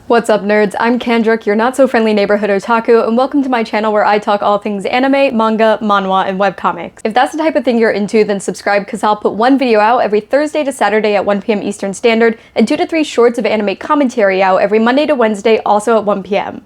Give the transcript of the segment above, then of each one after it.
What's up, nerds? I'm Kendrick, your not-so-friendly neighborhood otaku, and welcome to my channel where I talk all things anime, manga, manhwa, and webcomics. If that's the type of thing you're into, then subscribe because I'll put one video out every Thursday to Saturday at 1 p.m. Eastern Standard, and 2 to 3 shorts of anime commentary out every Monday to Wednesday, also at 1 p.m.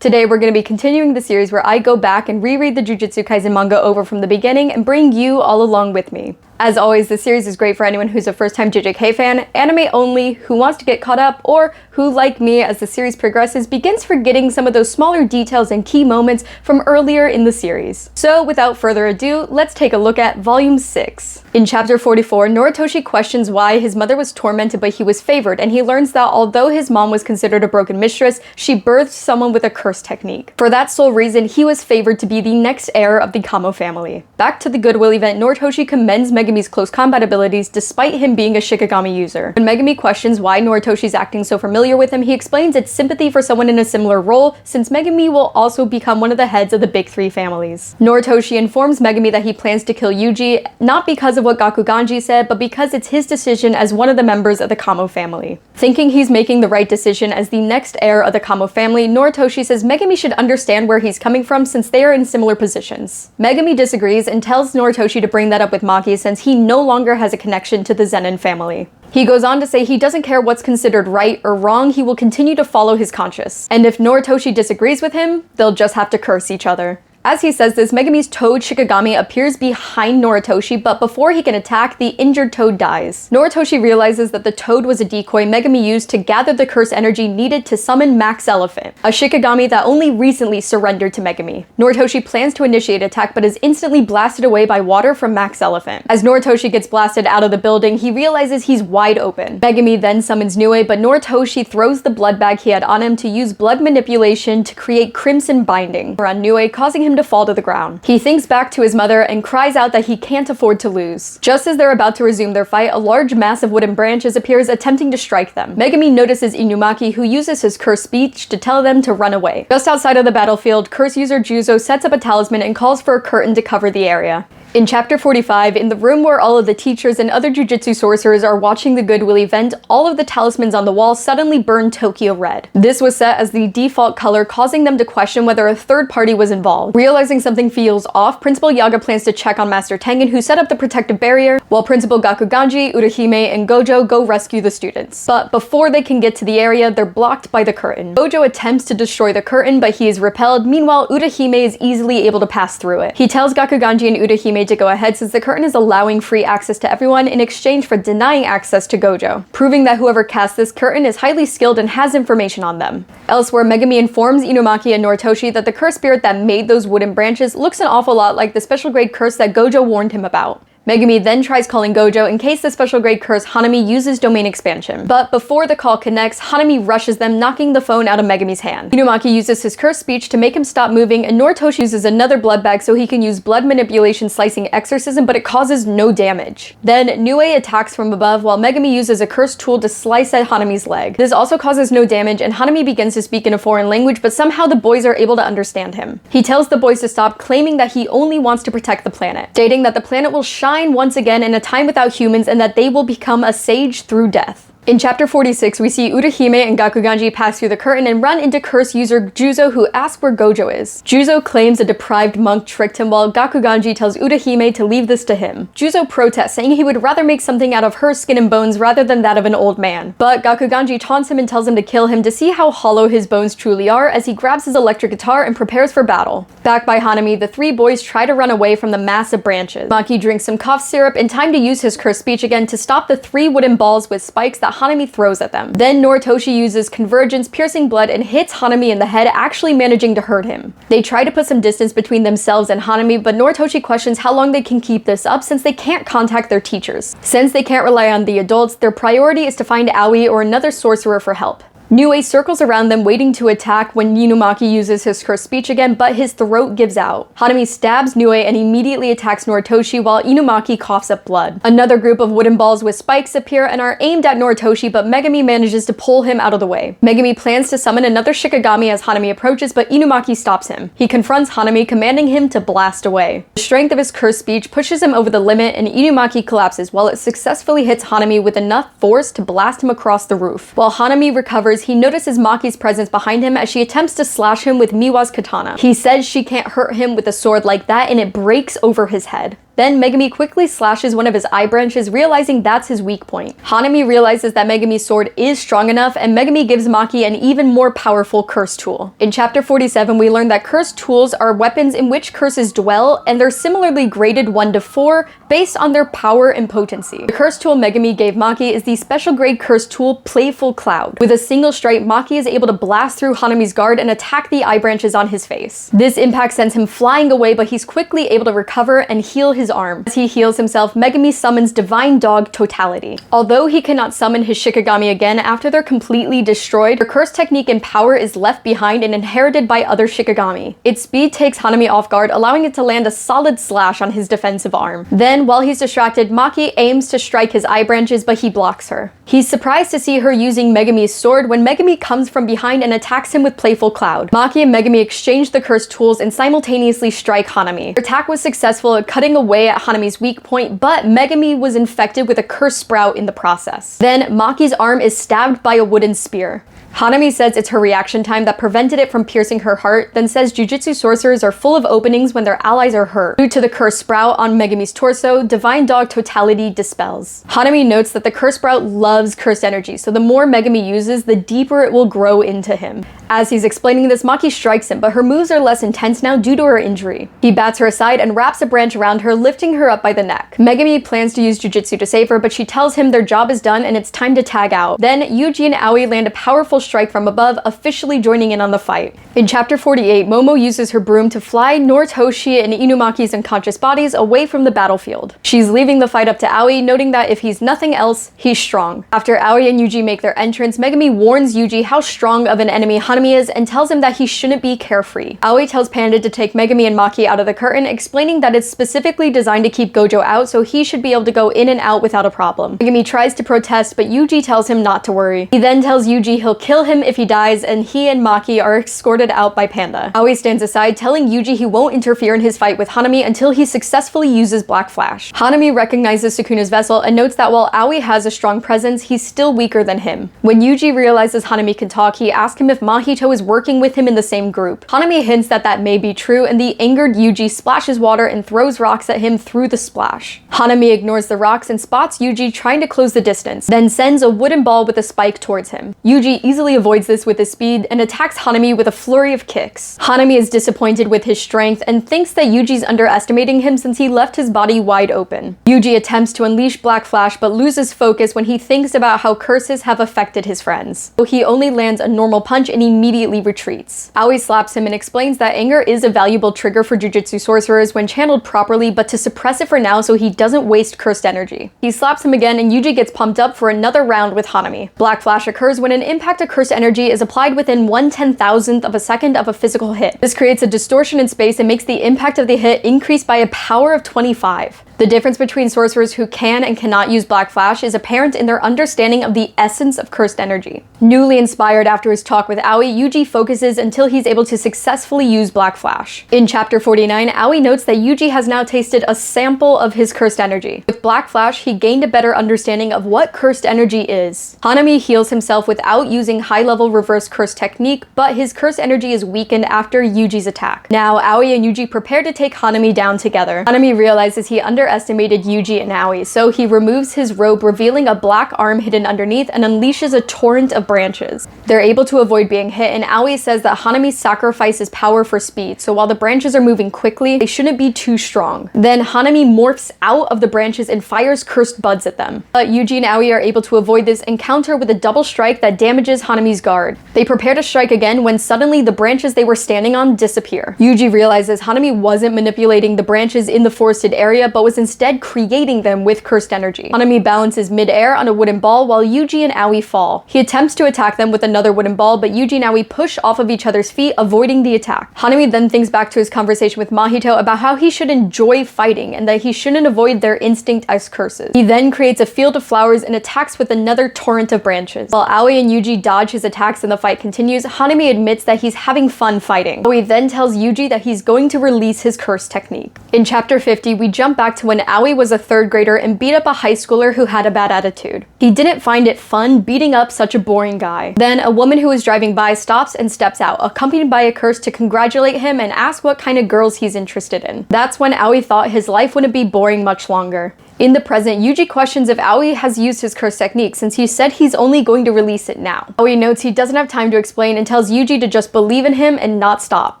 Today, we're going to be continuing the series where I go back and reread the Jujutsu Kaisen manga over from the beginning and bring you all along with me. As always, this series is great for anyone who's a first-time JJK fan, anime only, who wants to get caught up, or who, like me, as the series progresses, begins forgetting some of those smaller details and key moments from earlier in the series. So, without further ado, let's take a look at Volume 6. In Chapter 44, Noritoshi questions why his mother was tormented but he was favored, and he learns that although his mom was considered a broken mistress, she birthed someone with a curse technique. For that sole reason, he was favored to be the next heir of the Kamo family. Back to the Goodwill Event, Noritoshi commends Megami's close combat abilities despite him being a Shikigami user. When Megami questions why Noritoshi's acting so familiar with him, he explains it's sympathy for someone in a similar role, since Megami will also become one of the heads of the big three families. Noritoshi informs Megami that he plans to kill Yuji, not because of what Gakuganji said, but because it's his decision as one of the members of the Kamo family. Thinking he's making the right decision as the next heir of the Kamo family, Noritoshi says Megami should understand where he's coming from since they are in similar positions. Megami disagrees and tells Noritoshi to bring that up with Maki since he no longer has a connection to the Zenin family. He goes on to say he doesn't care what's considered right or wrong, he will continue to follow his conscience. And if Noritoshi disagrees with him, they'll just have to curse each other. As he says this, Megami's Toad Shikigami appears behind Noritoshi, but before he can attack, the injured Toad dies. Noritoshi realizes that the Toad was a decoy Megami used to gather the curse energy needed to summon Max Elephant, a Shikigami that only recently surrendered to Megami. Noritoshi plans to initiate attack, but is instantly blasted away by water from Max Elephant. As Noritoshi gets blasted out of the building, he realizes he's wide open. Megami then summons Nue, but Noritoshi throws the blood bag he had on him to use blood manipulation to create crimson binding around Nue, causing him to fall to the ground. He thinks back to his mother and cries out that he can't afford to lose. Just as they're about to resume their fight, a large mass of wooden branches appears attempting to strike them. Megami notices Inumaki, who uses his curse speech to tell them to run away. Just outside of the battlefield, curse user Juzo sets up a talisman and calls for a curtain to cover the area. In Chapter 45, in the room where all of the teachers and other jujutsu sorcerers are watching the Goodwill Event, all of the talismans on the wall suddenly burn Tokyo red. This was set as the default color, causing them to question whether a third party was involved. Realizing something feels off, Principal Yaga plans to check on Master Tengen, who set up the protective barrier, while Principal Gakuganji, Urahime, and Gojo go rescue the students. But before they can get to the area, they're blocked by the curtain. Gojo attempts to destroy the curtain, but he is repelled. Meanwhile, Urahime is easily able to pass through it. He tells Gakuganji and Urahime to go ahead since the curtain is allowing free access to everyone in exchange for denying access to Gojo, proving that whoever cast this curtain is highly skilled and has information on them. Elsewhere, Megami informs Inumaki and Noritoshi that the curse spirit that made those wooden branches looks an awful lot like the special grade curse that Gojo warned him about. Megami then tries calling Gojo in case the special grade curse Hanami uses domain expansion. But before the call connects, Hanami rushes them, knocking the phone out of Megami's hand. Inumaki uses his curse speech to make him stop moving, and Noritoshi uses another blood bag so he can use blood manipulation slicing exorcism, but it causes no damage. Then Nue attacks from above while Megami uses a curse tool to slice at Hanami's leg. This also causes no damage, and Hanami begins to speak in a foreign language, but somehow the boys are able to understand him. He tells the boys to stop, claiming that he only wants to protect the planet, stating that the planet will shine once again in a time without humans and that they will become a sage through death. In Chapter 46, we see Urahime and Gakuganji pass through the curtain and run into curse user Juzo, who asks where Gojo is. Juzo claims a deprived monk tricked him, while Gakuganji tells Urahime to leave this to him. Juzo protests, saying he would rather make something out of her skin and bones rather than that of an old man. But Gakuganji taunts him and tells him to kill him to see how hollow his bones truly are as he grabs his electric guitar and prepares for battle. Back by Hanami, the three boys try to run away from the mass of branches. Maki drinks some cough syrup in time to use his curse speech again to stop the 3 wooden balls with spikes that Hanami throws at them. Then Noritoshi uses convergence, piercing blood, and hits Hanami in the head, actually managing to hurt him. They try to put some distance between themselves and Hanami, but Noritoshi questions how long they can keep this up since they can't contact their teachers. Since they can't rely on the adults, their priority is to find Aoi or another sorcerer for help. Nue circles around them waiting to attack when Inumaki uses his cursed speech again, but his throat gives out. Hanami stabs Nue and immediately attacks Noritoshi while Inumaki coughs up blood. Another group of wooden balls with spikes appear and are aimed at Noritoshi, but Megami manages to pull him out of the way. Megami plans to summon another Shikigami as Hanami approaches, but Inumaki stops him. He confronts Hanami, commanding him to blast away. The strength of his cursed speech pushes him over the limit, and Inumaki collapses while it successfully hits Hanami with enough force to blast him across the roof. While Hanami recovers, he notices Maki's presence behind him as she attempts to slash him with Miwa's katana. He says she can't hurt him with a sword like that, and it breaks over his head. Then Megami quickly slashes one of his eye branches, realizing that's his weak point. Hanami realizes that Megami's sword is strong enough, and Megami gives Maki an even more powerful curse tool. In chapter 47, we learn that cursed tools are weapons in which curses dwell, and they're similarly graded 1 to 4 based on their power and potency. The curse tool Megami gave Maki is the special grade curse tool Playful Cloud. With a single strike, Maki is able to blast through Hanami's guard and attack the eye branches on his face. This impact sends him flying away, but he's quickly able to recover and heal his arm. As he heals himself, Megami summons Divine Dog Totality. Although he cannot summon his Shikigami again after they're completely destroyed, her curse technique and power is left behind and inherited by other Shikigami. Its speed takes Hanami off guard, allowing it to land a solid slash on his defensive arm. Then, while he's distracted, Maki aims to strike his eye branches, but he blocks her. He's surprised to see her using Megami's sword when Megami comes from behind and attacks him with Playful Cloud. Maki and Megami exchange the cursed tools and simultaneously strike Hanami. Her attack was successful at cutting away at Hanami's weak point, but Megami was infected with a cursed sprout in the process. Then Maki's arm is stabbed by a wooden spear. Hanami says it's her reaction time that prevented it from piercing her heart, then says Jujutsu sorcerers are full of openings when their allies are hurt. Due to the cursed sprout on Megami's torso, Divine Dog Totality dispels. Hanami notes that the cursed sprout loves cursed energy, so the more Megami uses, the deeper it will grow into him. As he's explaining this, Maki strikes him, but her moves are less intense now due to her injury. He bats her aside and wraps a branch around her, lifting her up by the neck. Megami plans to use Jujutsu to save her, but she tells him their job is done and it's time to tag out. Then Yuji and Aoi land a powerful strike from above, officially joining in on the fight. In chapter 48, Momo uses her broom to fly Noritoshi and Inumaki's unconscious bodies away from the battlefield. She's leaving the fight up to Aoi, noting that if he's nothing else, he's strong. After Aoi and Yuji make their entrance, Megami warns Yuji how strong of an enemy Hanami is and tells him that he shouldn't be carefree. Aoi tells Panda to take Megami and Maki out of the curtain, explaining that it's specifically designed to keep Gojo out, so he should be able to go in and out without a problem. Megami tries to protest, but Yuji tells him not to worry. He then tells Yuji he'll kill him if he dies, and he and Maki are escorted out by Panda. Aoi stands aside, telling Yuji he won't interfere in his fight with Hanami until he successfully uses Black Flash. Hanami recognizes Sukuna's vessel and notes that while Aoi has a strong presence, he's still weaker than him. When Yuji realizes Hanami can talk, he asks him if Mahito is working with him in the same group. Hanami hints that that may be true, and the angered Yuji splashes water and throws rocks at him through the splash. Hanami ignores the rocks and spots Yuji trying to close the distance, then sends a wooden ball with a spike towards him. Yuji easily avoids this with his speed and attacks Hanami with a flurry of kicks. Hanami is disappointed with his strength and thinks that Yuji's underestimating him since he left his body wide open. Yuji attempts to unleash Black Flash but loses focus when he thinks about how curses have affected his friends. So he only lands a normal punch and immediately retreats. Aoi slaps him and explains that anger is a valuable trigger for Jujutsu sorcerers when channeled properly, but to suppress it for now so he doesn't waste cursed energy. He slaps him again and Yuji gets pumped up for another round with Hanami. Black Flash occurs when an impact of cursed energy is applied within 1/10,000th of a second of a physical hit. This creates a distortion in space and makes the impact of the hit increase by a power of 25. The difference between sorcerers who can and cannot use Black Flash is apparent in their understanding of the essence of cursed energy. Newly inspired after his talk with Aoi, Yuji focuses until he's able to successfully use Black Flash. In chapter 49, Aoi notes that Yuji has now tasted a sample of his cursed energy. With Black Flash, he gained a better understanding of what cursed energy is. Hanami heals himself without using high-level reverse curse technique, but his cursed energy is weakened after Yuji's attack. Now, Aoi and Yuji prepare to take Hanami down together. Hanami realizes he underestimated Yuji and Aoi, so he removes his robe, revealing a black arm hidden underneath and unleashes a torrent of branches. They're able to avoid being hit, and Aoi says that Hanami sacrifices power for speed, so while the branches are moving quickly, they shouldn't be too strong. Then Hanami morphs out of the branches and fires cursed buds at them. But Yuji and Aoi are able to avoid this encounter with a double strike that damages Hanami's guard. They prepare to strike again when suddenly the branches they were standing on disappear. Yuji realizes Hanami wasn't manipulating the branches in the forested area, but was instead creating them with cursed energy. Hanami balances mid-air on a wooden ball while Yuji and Aoi fall. He attempts to attack them with another wooden ball, but Yuji and Aoi push off of each other's feet, avoiding the attack. Hanami then thinks back to his conversation with Mahito about how he should enjoy fighting and that he shouldn't avoid their instinct as curses. He then creates a field of flowers and attacks with another torrent of branches. While Aoi and Yuji dodge his attacks and the fight continues, Hanami admits that he's having fun fighting. Aoi then tells Yuji that he's going to release his curse technique. In chapter 50, we jump back to when Aoi was a 3rd grader and beat up a high schooler who had a bad attitude. He didn't find it fun beating up such a boring guy. Then a woman who was driving by stops and steps out, accompanied by a curse to congratulate him and ask what kind of girls he's interested in. That's when Aoi thought his life wouldn't be boring much longer. In the present, Yuji questions if Aoi has used his curse technique since he said he's only going to release it now. Aoi notes he doesn't have time to explain and tells Yuji to just believe in him and not stop.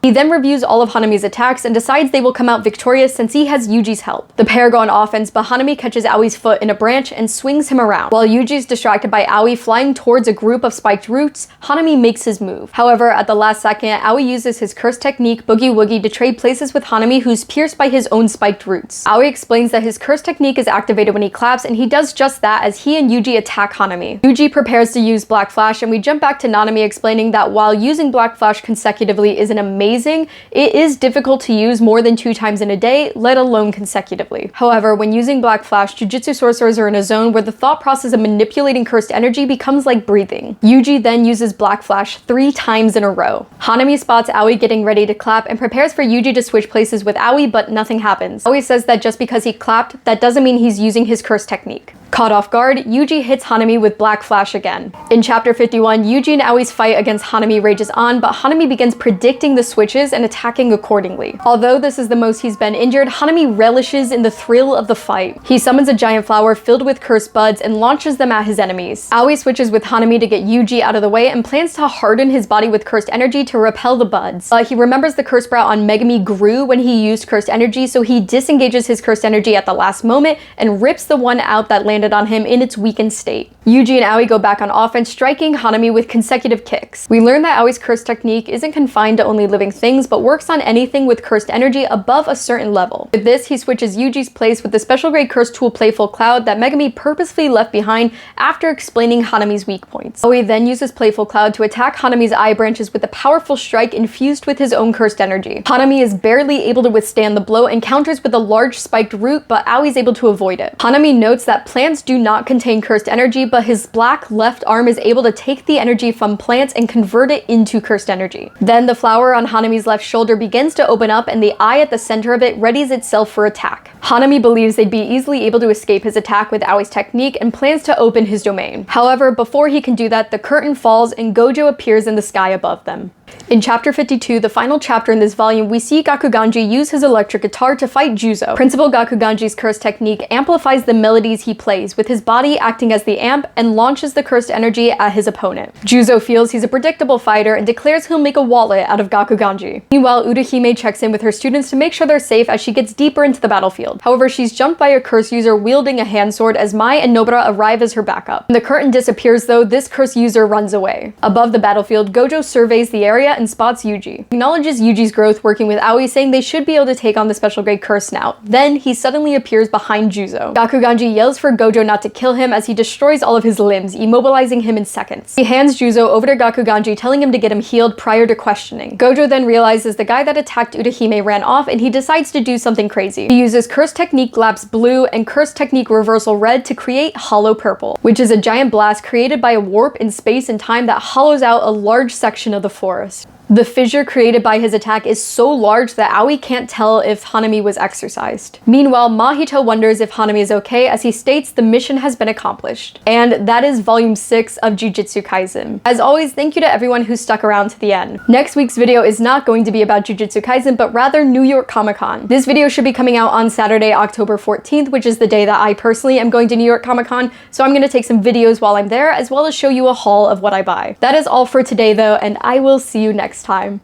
He then reviews all of Hanami's attacks and decides they will come out victorious since he has Yuji's help. The pair go on offense, but Hanami catches Aoi's foot in a branch and swings him around. While Yuji is distracted by Aoi flying towards a group of spiked roots, Hanami makes his move. However, at the last second, Aoi uses his curse technique Boogie Woogie to trade places with Hanami, who's pierced by his own spiked roots. Aoi explains that his curse technique is activated when he claps, and he does just that as he and Yuji attack Hanami. Yuji prepares to use Black Flash, and we jump back to Nanami explaining that while using Black Flash consecutively isn't amazing, it is difficult to use more than 2 times in a day, let alone consecutively. However, when using Black Flash, Jujutsu sorcerers are in a zone where the thought process of manipulating cursed energy becomes like breathing. Yuji then uses Black Flash 3 times in a row. Hanami spots Aoi getting ready to clap and prepares for Yuji to switch places with Aoi, but nothing happens. Aoi says that just because he clapped, that doesn't mean he's using his curse technique. Caught off guard, Yuji hits Hanami with Black Flash again. In chapter 51, Yuji and Aoi's fight against Hanami rages on, but Hanami begins predicting the switches and attacking accordingly. Although this is the most he's been injured, Hanami relishes in the thrill of the fight. He summons a giant flower filled with cursed buds and launches them at his enemies. Aoi switches with Hanami to get Yuji out of the way and plans to harden his body with cursed energy to repel the buds. But he remembers the curse sprout on Megami grew when he used cursed energy, so he disengages his cursed energy at the last moment and rips the one out that landed on him in its weakened state. Yuji and Aoi go back on offense, striking Hanami with consecutive kicks. We learn that Aoi's curse technique isn't confined to only living things, but works on anything with cursed energy above a certain level. With this, he switches Yuji's place with the special grade curse tool Playful Cloud that Megami purposefully left behind after explaining Hanami's weak points. Aoi then uses Playful Cloud to attack Hanami's eye branches with a powerful strike infused with his own cursed energy. Hanami is barely able to withstand the blow and counters with a large spiked root, but Aoi's able to avoid it. Hanami notes that plants do not contain cursed energy, but his black left arm is able to take the energy from plants and convert it into cursed energy. Then the flower on Hanami's left shoulder begins to open up and the eye at the center of it readies itself for attack. Hanami believes they'd be easily able to escape his attack with Aoi's technique and plans to open his domain. However, before he can do that, the curtain falls and Gojo appears in the sky above them. In chapter 52, the final chapter in this volume, we see Gakuganji use his electric guitar to fight Juzo. Principal Gakuganji's curse technique amplifies the melodies he plays, with his body acting as the amp, and launches the cursed energy at his opponent. Juzo feels he's a predictable fighter and declares he'll make a wallet out of Gakuganji. Meanwhile, Urahime checks in with her students to make sure they're safe as she gets deeper into the battlefield. However, she's jumped by a curse user wielding a hand sword as Mai and Nobara arrive as her backup. When the curtain disappears though, this curse user runs away. Above the battlefield, Gojo surveys the area and spots Yuji. He acknowledges Yuji's growth working with Aoi, saying they should be able to take on the special grade curse now. Then he suddenly appears behind Juzo. Gakuganji yells for Gojo not to kill him as he destroys all of his limbs, immobilizing him in seconds. He hands Juzo over to Gakuganji, telling him to get him healed prior to questioning. Gojo then realizes the guy that attacked Urahime ran off and he decides to do something crazy. He uses curse technique Lapse Blue and curse technique Reversal Red to create Hollow Purple, which is a giant blast created by a warp in space and time that hollows out a large section of the forest. The fissure created by his attack is so large that Aoi can't tell if Hanami was exorcised. Meanwhile, Mahito wonders if Hanami is okay as he states the mission has been accomplished. And that is volume 6 of Jujutsu Kaisen. As always, thank you to everyone who stuck around to the end. Next week's video is not going to be about Jujutsu Kaisen, but rather New York Comic Con. This video should be coming out on Saturday, October 14th, which is the day that I personally am going to New York Comic Con, so I'm going to take some videos while I'm there, as well as show you a haul of what I buy. That is all for today though, and I will see you next time.